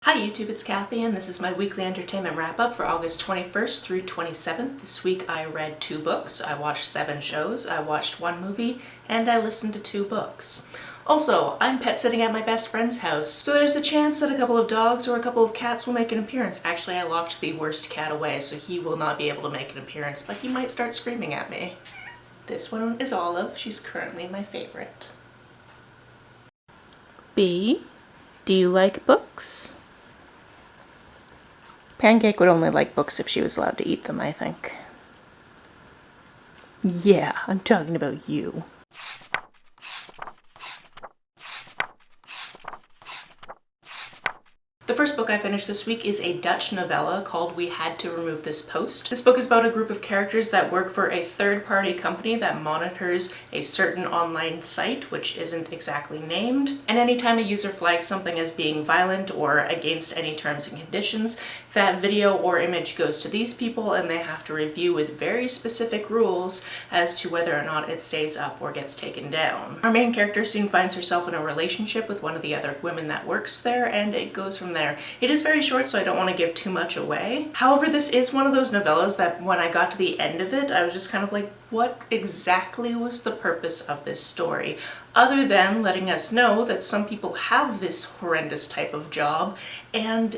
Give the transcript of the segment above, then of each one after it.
Hi YouTube, it's Kathy and this is my weekly entertainment wrap-up for August 21st through 27th. This week I read 2 books, I watched 7 shows, I watched 1 movie, and I listened to 2 books. Also, I'm pet sitting at my best friend's house, so there's a chance that a couple of dogs or a couple of cats will make an appearance. Actually, I locked the worst cat away, so he will not be able to make an appearance, but he might start screaming at me. This one is Olive. She's currently my favorite. B, do you like books? Pancake would only like books if she was allowed to eat them, I think. Yeah, I'm talking about you. The first book I finished this week is a Dutch novella called We Had to Remove This Post. This book is about a group of characters that work for a third-party company that monitors a certain online site, which isn't exactly named. And anytime a user flags something as being violent or against any terms and conditions, that video or image goes to these people and they have to review with very specific rules as to whether or not it stays up or gets taken down. Our main character soon finds herself in a relationship with one of the other women that works there, and it goes from there. It is very short, so I don't want to give too much away. However, this is one of those novellas that when I got to the end of it, I was just kind of like, what exactly was the purpose of this story? Other than letting us know that some people have this horrendous type of job, and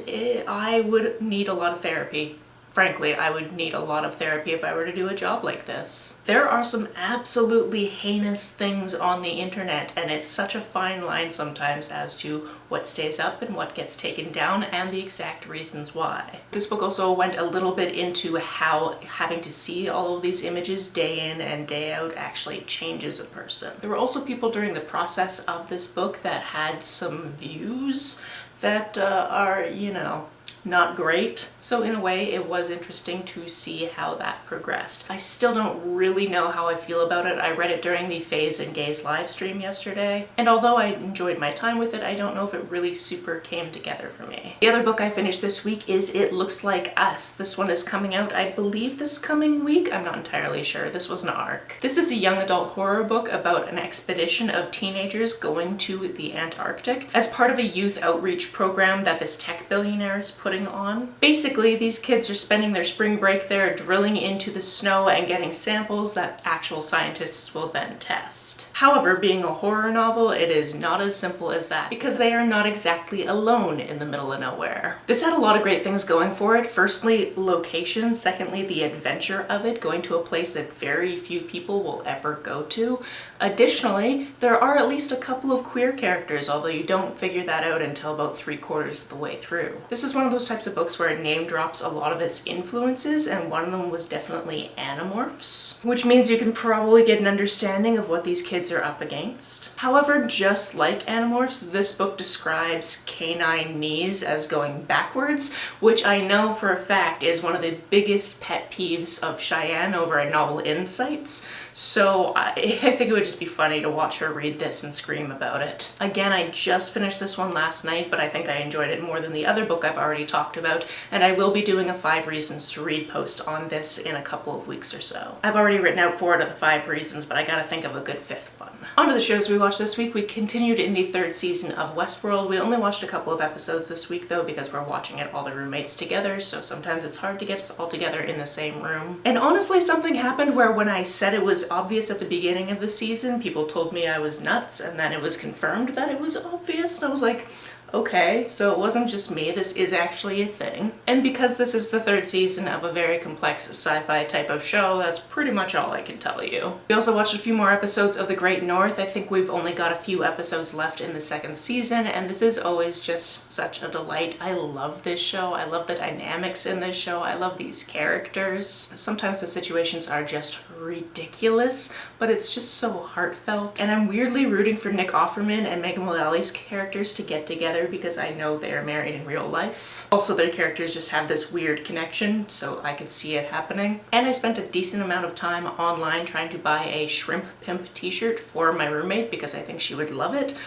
I would need a lot of therapy. Frankly, I would need a lot of therapy if I were to do a job like this. There are some absolutely heinous things on the internet, and it's such a fine line sometimes as to what stays up and what gets taken down and the exact reasons why. This book also went a little bit into how having to see all of these images day in and day out actually changes a person. There were also people during the process of this book that had some views that are, you know, not great. So in a way, it was interesting to see how that progressed. I still don't really know how I feel about it. I read it during the Faze and Gaze live stream yesterday, and although I enjoyed my time with it, I don't know if it really super came together for me. The other book I finished this week is It Looks Like Us. This one is coming out, I believe, this coming week. I'm not entirely sure. This was an ARC. This is a young adult horror book about an expedition of teenagers going to the Antarctic as part of a youth outreach program that this tech billionaire is putting on. Basically, these kids are spending their spring break there drilling into the snow and getting samples that actual scientists will then test. However, being a horror novel, it is not as simple as that, because they are not exactly alone in the middle of nowhere. This had a lot of great things going for it. Firstly, location. Secondly, the adventure of it, going to a place that very few people will ever go to. Additionally, there are at least a couple of queer characters, although you don't figure that out until about 3/4 of the way through. This is one of those types of books where it name drops a lot of its influences, and one of them was definitely Animorphs, which means you can probably get an understanding of what these kids are up against. However, just like Animorphs, this book describes canine knees as going backwards, which I know for a fact is one of the biggest pet peeves of Cheyenne over at Novel Insights, so I think it would just be funny to watch her read this and scream about it. Again, I just finished this one last night, but I think I enjoyed it more than the other book I've already talked about, and I will be doing a 5 reasons to read post on this in a couple of weeks or so. I've already written out 4 out of the 5 reasons, but I gotta think of a good 5th one. On to the shows we watched this week. We continued in the 3rd season of Westworld. We only watched a couple of episodes this week though, because we're watching it all the roommates together, so sometimes it's hard to get us all together in the same room. And honestly, something happened where when I said it was obvious at the beginning of the season, people told me I was nuts, and then it was confirmed that it was obvious, and I was like, okay, so it wasn't just me, this is actually a thing. And because this is the 3rd season of a very complex sci-fi type of show, that's pretty much all I can tell you. We also watched a few more episodes of The Great North. I think we've only got a few episodes left in the 2nd season, and this is always just such a delight. I love this show. I love the dynamics in this show. I love these characters. Sometimes the situations are just ridiculous, but it's just so heartfelt. And I'm weirdly rooting for Nick Offerman and Megan Mullally's characters to get together because I know they are married in real life. Also, their characters just have this weird connection, so I could see it happening. And I spent a decent amount of time online trying to buy a Shrimp Pimp t-shirt for my roommate because I think she would love it.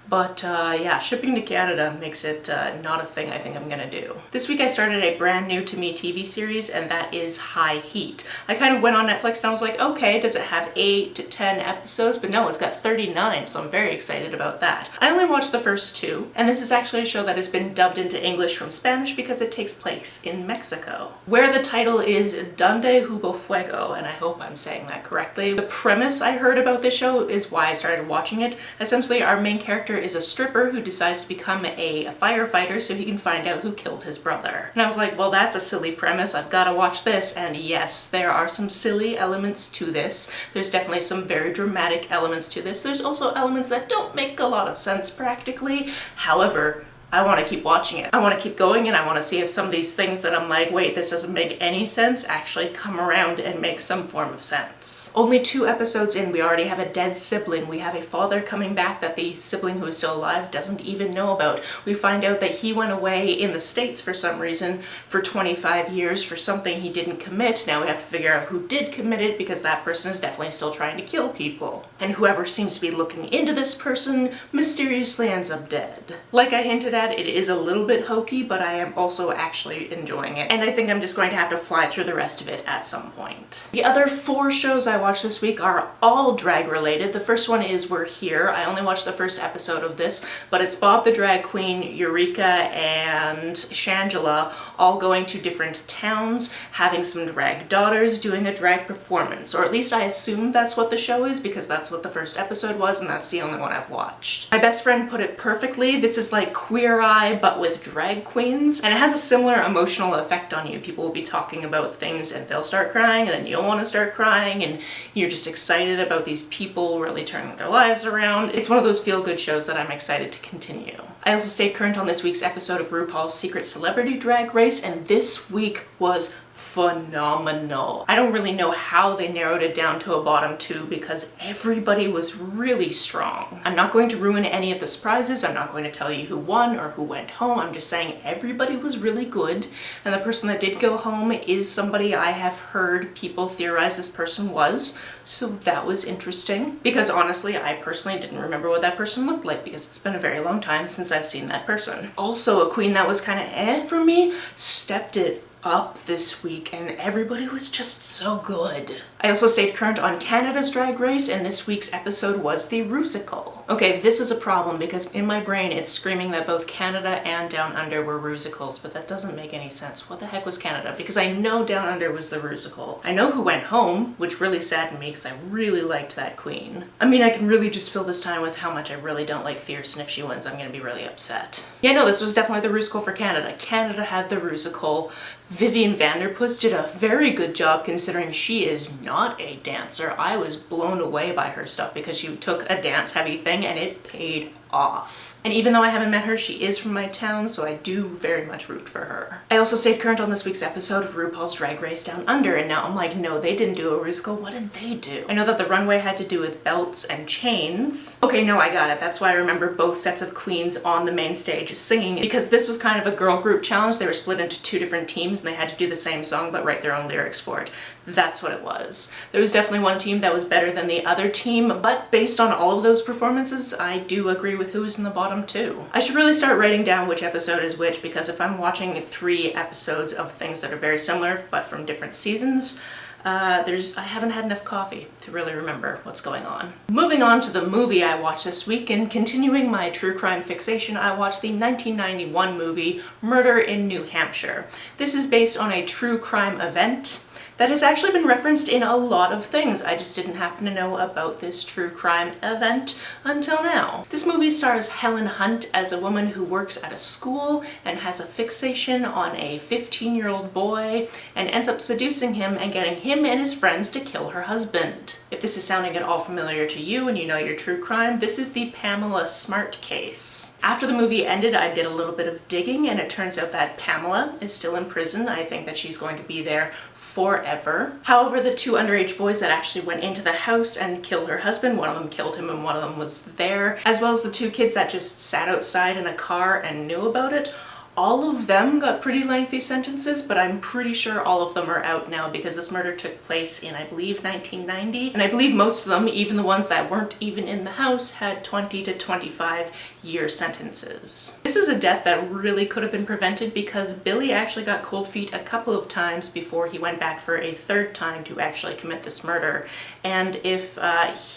But yeah, shipping to Canada makes it not a thing I think I'm gonna do. This week I started a brand new to me TV series, and that is High Heat. I kind of went on Netflix and I was like, okay, does it have 8 to 10 episodes? But no, it's got 39, so I'm very excited about that. I only watched the first 2, and this is actually a show that has been dubbed into English from Spanish because it takes place in Mexico, where the title is Donde Hubo Fuego, and I hope I'm saying that correctly. The premise I heard about this show is why I started watching it. Essentially, our main character is a stripper who decides to become a firefighter so he can find out who killed his brother. And I was like, well, that's a silly premise, I've gotta watch this. And yes, there are some silly elements to this. There's definitely some very dramatic elements to this. There's also elements that don't make a lot of sense practically. However, I want to keep watching it. I want to keep going, and I want to see if some of these things that I'm like, wait, this doesn't make any sense, actually come around and make some form of sense. Only 2 episodes in, we already have a dead sibling. We have a father coming back that the sibling who is still alive doesn't even know about. We find out that he went away in the States for some reason for 25 years for something he didn't commit. Now we have to figure out who did commit it, because that person is definitely still trying to kill people. And whoever seems to be looking into this person mysteriously ends up dead. Like I hinted at, it is a little bit hokey, but I am also actually enjoying it. And I think I'm just going to have to fly through the rest of it at some point. The other 4 shows I watched this week are all drag related. The first one is We're Here. I only watched the first episode of this, but it's Bob the Drag Queen, Eureka, and Shangela all going to different towns, having some drag daughters, doing a drag performance. Or at least I assume that's what the show is, because that's what the first episode was, and that's the only one I've watched. My best friend put it perfectly. This is like Queer Eye, but with drag queens, and it has a similar emotional effect on you. People will be talking about things and they'll start crying, and then you'll want to start crying, and you're just excited about these people really turning their lives around. It's one of those feel-good shows that I'm excited to continue. I also stayed current on this week's episode of RuPaul's Secret Celebrity Drag Race, and this week was phenomenal. I don't really know how they narrowed it down to a bottom 2 because everybody was really strong. I'm not going to ruin any of the surprises. I'm not going to tell you who won or who went home. I'm just saying everybody was really good, and the person that did go home is somebody I have heard people theorize this person was, so that was interesting. Because honestly, I personally didn't remember what that person looked like because it's been a very long time since I've seen that person. Also, a queen that was kind of for me stepped it up this week, and everybody was just so good. I also stayed current on Canada's Drag Race, and this week's episode was the Rusical. Okay, this is a problem because in my brain it's screaming that both Canada and Down Under were Rusicals, but that doesn't make any sense. What the heck was Canada? Because I know Down Under was the Rusical. I know who went home, which really saddened me because I really liked that queen. I mean, I can really just fill this time with how much I really don't like Fierce, and if she wins, I'm gonna be really upset. Yeah, no, this was definitely the Rusical for Canada. Canada had the Rusical. Vivian Vanderpuss did a very good job considering she is not a dancer. I was blown away by her stuff because she took a dance heavy thing and it paid off. And even though I haven't met her, she is from my town, so I do very much root for her. I also stayed current on this week's episode of RuPaul's Drag Race Down Under, and now I'm like, no, they didn't do a Rusical. What did they do? I know that the runway had to do with belts and chains. Okay, no, I got it. That's why I remember both sets of queens on the main stage singing, because this was kind of a girl group challenge. They were split into 2 different teams and they had to do the same song but write their own lyrics for it. That's what it was. There was definitely one team that was better than the other team, but based on all of those performances, I do agree with who's in the bottom 2. I should really start writing down which episode is which, because if I'm watching 3 episodes of things that are very similar but from different seasons, I haven't had enough coffee to really remember what's going on. Moving on to the movie I watched this week, and continuing my true crime fixation, I watched the 1991 movie Murder in New Hampshire. This is based on a true crime event that has actually been referenced in a lot of things. I just didn't happen to know about this true crime event until now. This movie stars Helen Hunt as a woman who works at a school and has a fixation on a 15-year-old boy and ends up seducing him and getting him and his friends to kill her husband. If this is sounding at all familiar to you and you know your true crime, this is the Pamela Smart case. After the movie ended, I did a little bit of digging, and it turns out that Pamela is still in prison. I think that she's going to be there forever. However, the 2 underage boys that actually went into the house and killed her husband, one of them killed him and one of them was there, as well as the 2 kids that just sat outside in a car and knew about it, All of them got pretty lengthy sentences, but I'm pretty sure all of them are out now because this murder took place in, I believe, 1990. And I believe most of them, even the ones that weren't even in the house, had 20 to 25 year sentences. This is a death that really could have been prevented because Billy actually got cold feet a couple of times before he went back for a third time to actually commit this murder. And if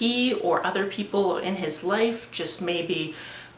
he or other people in his life just maybe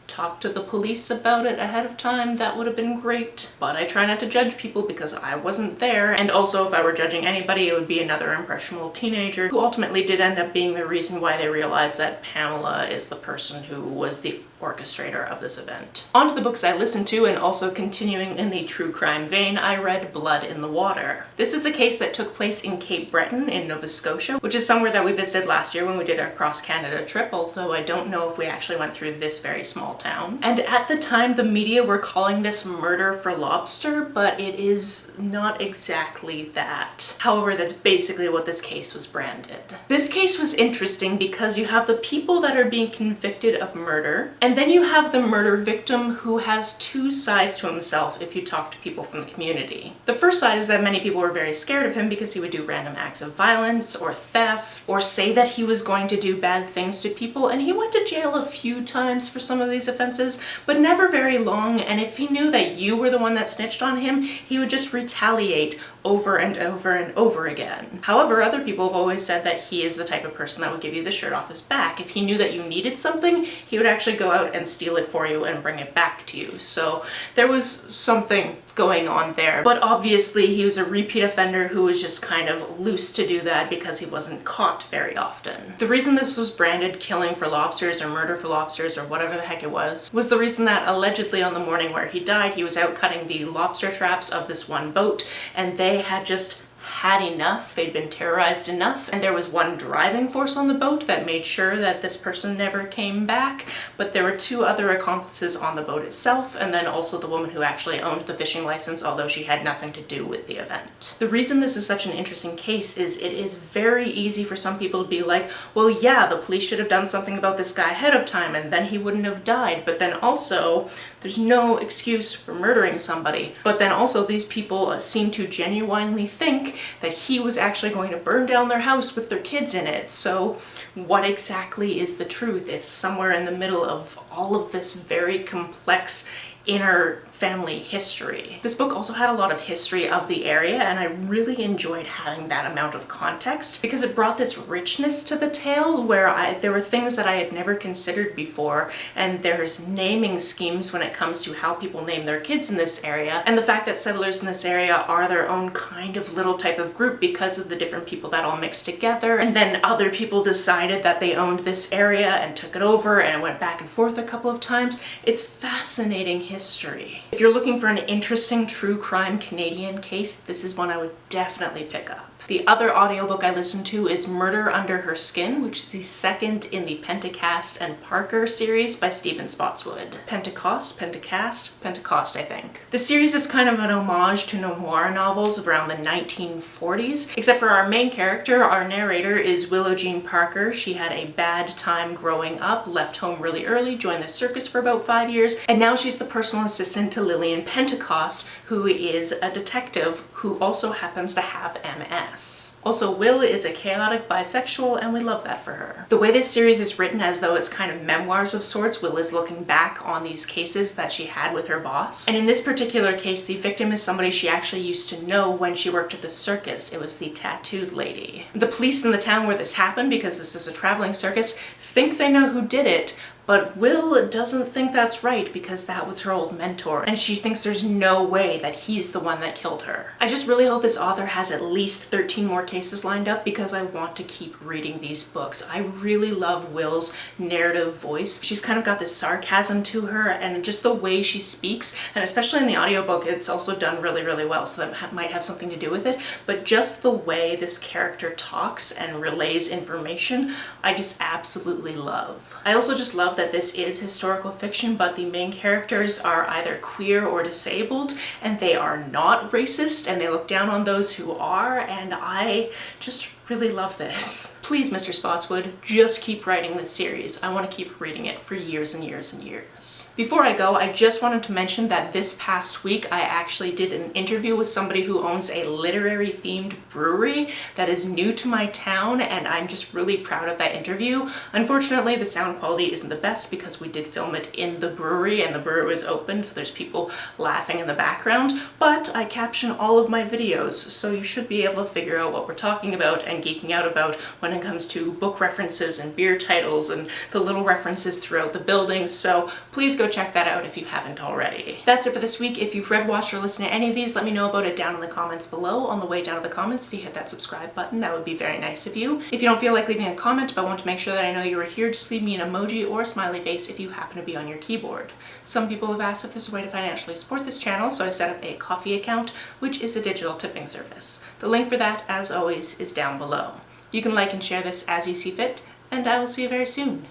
talk to the police about it ahead of time, that would have been great. But I try not to judge people because I wasn't there. And also, if I were judging anybody, it would be another impressionable teenager who ultimately did end up being the reason why they realized that Pamela is the person who was the orchestrator of this event. On to the books I listened to, and also continuing in the true crime vein, I read Blood in the Water. This is a case that took place in Cape Breton in Nova Scotia, which is somewhere that we visited last year when we did our cross-Canada trip, although I don't know if we actually went through this very small town. And at the time, the media were calling this murder for lobster, but it is not exactly that. However, that's basically what this case was branded. This case was interesting because you have the people that are being convicted of murder, and then you have the murder victim who has two sides to himself if you talk to people from the community. The first side is that many people were very scared of him because he would do random acts of violence or theft or say that he was going to do bad things to people, and he went to jail a few times for some of these offenses, but never very long, and if he knew that you were the one that snitched on him, he would just retaliate over and over and over again. However, other people have always said that he is the type of person that would give you the shirt off his back. If he knew that you needed something, he would actually go out and steal it for you and bring it back to you. So there was something going on there. But obviously he was a repeat offender who was just kind of loose to do that because he wasn't caught very often. The reason this was branded killing for lobsters or murder for lobsters or whatever the heck it was the reason that allegedly on the morning where he died, he was out cutting the lobster traps of this one boat, and they had just had enough. They'd been terrorized enough, and there was one driving force on the boat that made sure that this person never came back, but there were two other accomplices on the boat itself, and then also the woman who actually owned the fishing license, although she had nothing to do with the event. The reason this is such an interesting case is it is very easy for some people to be like, well, yeah, the police should have done something about this guy ahead of time and then he wouldn't have died, but then also there's no excuse for murdering somebody. But then also these people seem to genuinely think that he was actually going to burn down their house with their kids in it. So what exactly is the truth? It's somewhere in the middle of all of this very complex inner family history. This book also had a lot of history of the area, and I really enjoyed having that amount of context because it brought this richness to the tale where there were things that I had never considered before, and there's naming schemes when it comes to how people name their kids in this area, and the fact that settlers in this area are their own kind of little type of group because of the different people that all mixed together, and then other people decided that they owned this area and took it over, and it went back and forth a couple of times. It's fascinating history. If you're looking for an interesting true crime Canadian case, this is one I would definitely pick up. The other audiobook I listened to is Murder Under Her Skin, which is the second in the Pentecast and Parker series by Stephen Spotswood. Pentecost, I think. The series is kind of an homage to noir novels around the 1940s, except for our main character. Our narrator is Willow Jean Parker. She had a bad time growing up, left home really early, joined the circus for about 5 years, and now she's the personal assistant to Lillian Pentecost, who is a detective who also happens to have MS. Also, Will is a chaotic bisexual, and we love that for her. The way this series is written as though it's kind of memoirs of sorts, Will is looking back on these cases that she had with her boss. And in this particular case, the victim is somebody she actually used to know when she worked at the circus. It was the tattooed lady. The police in the town where this happened, because this is a traveling circus, think they know who did it, but Will doesn't think that's right because that was her old mentor, and she thinks there's no way that he's the one that killed her. I just really hope this author has at least 13 more cases lined up because I want to keep reading these books. I really love Will's narrative voice. She's kind of got this sarcasm to her, and just the way she speaks, and especially in the audiobook, it's also done really, really well, so that might have something to do with it, but just the way this character talks and relays information, I just absolutely love. I also just love that this is historical fiction, but the main characters are either queer or disabled, and they are not racist, and they look down on those who are, and I just really love this. Please, Mr. Spotswood, just keep writing this series. I want to keep reading it for years and years and years. Before I go, I just wanted to mention that this past week I actually did an interview with somebody who owns a literary themed brewery that is new to my town, and I'm just really proud of that interview. Unfortunately, the sound quality isn't the best because we did film it in the brewery and the brewery was open, so there's people laughing in the background, but I caption all of my videos, so you should be able to figure out what we're talking about and geeking out about when it comes to book references and beer titles and the little references throughout the buildings, so please go check that out if you haven't already. That's it for this week. If you've read, watched, or listened to any of these, let me know about it down in the comments below. On the way down to the comments, if you hit that subscribe button, that would be very nice of you. If you don't feel like leaving a comment but want to make sure that I know you were here, just leave me an emoji or a smiley face if you happen to be on your keyboard. Some people have asked if there's a way to financially support this channel, so I set up a Ko-fi account, which is a digital tipping service. The link for that, as always, is down below. You can like and share this as you see fit, and I will see you very soon.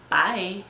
Bye!